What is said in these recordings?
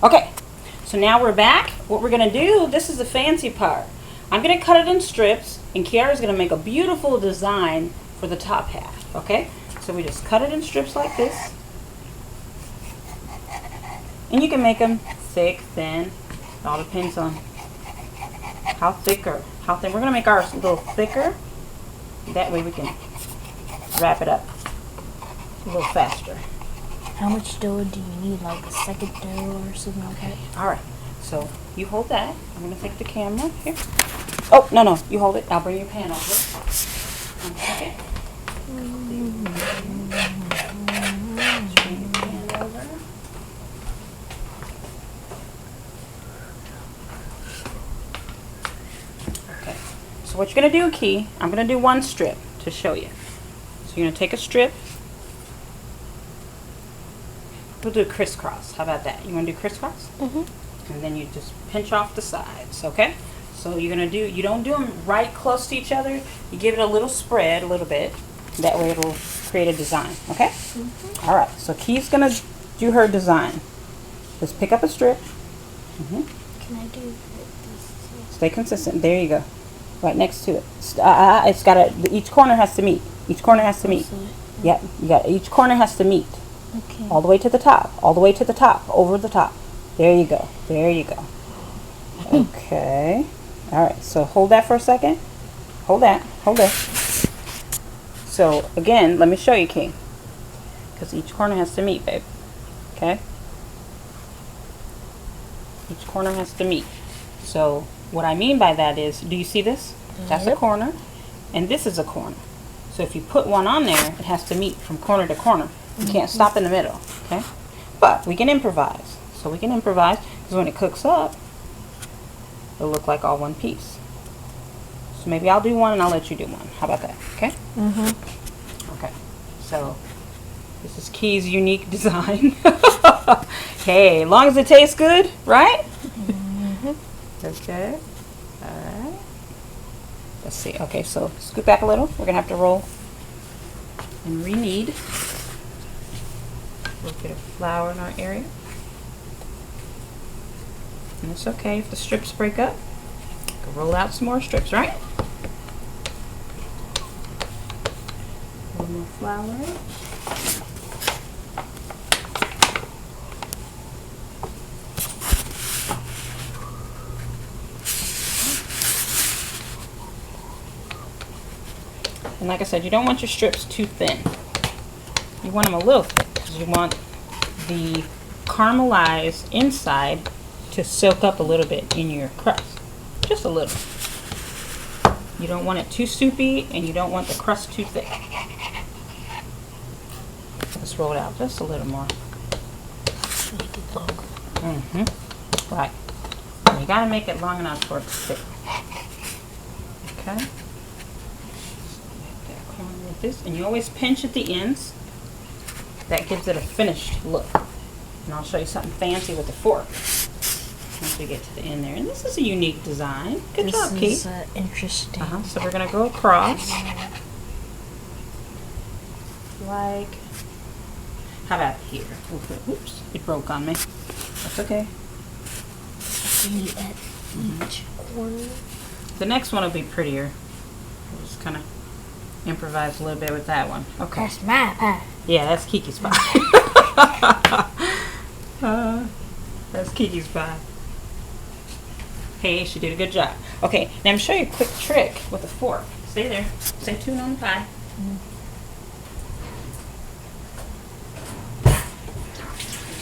Okay, so now we're back. What we're gonna do, this is the fancy part. I'm gonna cut it in strips, and Kiara's gonna make a beautiful design for the top half, okay? So we just cut it in strips like this. And you can make them thick, thin, it all depends on how thick or how thin. We're gonna make ours a little thicker. That way we can wrap it up a little faster. How much dough do you need? Like a second dough or something like that? Alright, so you hold that. I'm gonna take the camera here. Oh, no, you hold it. I'll bring your pan over. 1 second. Bring your pan over. Okay, so what you're gonna do, Key, I'm gonna do 1 strip to show you. So you're gonna take a strip. We'll do crisscross. How about that? You want to do crisscross? Mm-hmm. And then you just pinch off the sides, okay? So you're going to do, you don't do them right close to each other. You give it a little spread, a little bit. That way it'll create a design, okay? Mm-hmm. All right, so Key's going to do her design. Just pick up a strip. Can I do this? Stay consistent. There you go. Right next to it. It's got to, each corner has to meet. Each corner has to meet. Yep, you got, each corner has to meet. Okay. All the way to the top. All the way to the top. Over the top. There you go. There you go. Okay. All right. So hold that for a second. Hold that. Hold that. So again, let me show you, King. Because each corner has to meet, babe. Okay. Each corner has to meet. So what I mean by that is, do you see this? That's a corner. And this is a corner. So if you put one on there, it has to meet from corner to corner. You can't stop in the middle, okay? But we can improvise. So we can improvise because when it cooks up, it'll look like all one piece. So maybe I'll do one and I'll let you do one. How about that, okay? Okay, so this is Key's unique design. Hey, as long as it tastes good, right? Okay, all right. Let's see, okay, so scoot back a little. We're gonna have to roll and re-knead. A little bit of flour in our area. And it's okay if the strips break up. You can roll out some more strips, right? A little more flour. And like I said, you don't want your strips too thin. You want them a little thick because you want the caramelized inside to soak up a little bit in your crust. Just a little. You don't want it too soupy and you don't want the crust too thick. Let's roll it out just a little more. Right. And you gotta make it long enough for it to stick. Okay. Make that corner with this. And you always pinch at the ends. That gives it a finished look. And I'll show you something fancy with the fork once we get to the end there. And this is a unique design. Good job, Key. This is interesting. So we're going to go across. Like, how about here? Oops, it broke on me. That's okay. At each corner. The next one will be prettier. We'll just kind of improvise a little bit with that one. Okay. That's my pie. Yeah, that's Kiki's pie. That's Kiki's pie. Hey, she did a good job. Okay, now I'm going to show you a quick trick with a fork. Stay there. Stay tuned on the pie.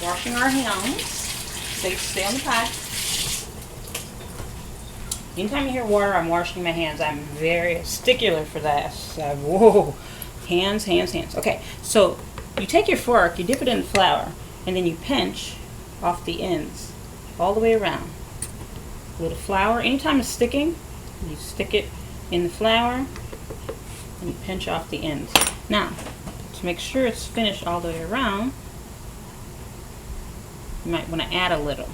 Washing our hands. Stay on the pie. Anytime you hear water, I'm washing my hands. I'm very stickler for that. So, whoa. Hands, hands, hands. Okay, so you take your fork, you dip it in the flour, and then you pinch off the ends all the way around. A little flour. Anytime it's sticking, you stick it in the flour and you pinch off the ends. Now, to make sure it's finished all the way around, you might want to add a little.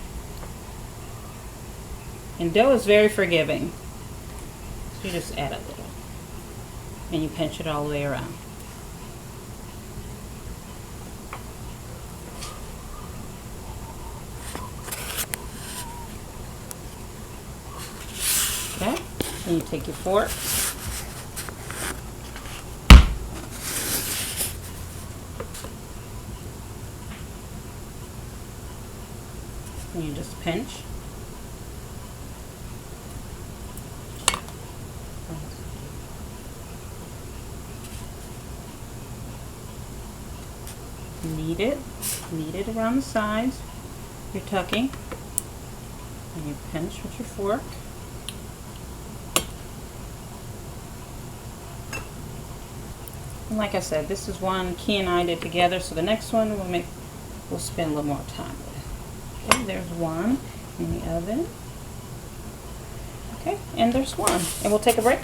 And dough is very forgiving. So you just add a little. And you pinch it all the way around. And you take your fork. And you just pinch. Knead it around the sides. You're tucking. And you pinch with your fork. And like I said, this is one Key and I did together, so the next one we'll spend a little more time with. Okay, there's one in the oven. Okay, and there's one. And we'll take a break.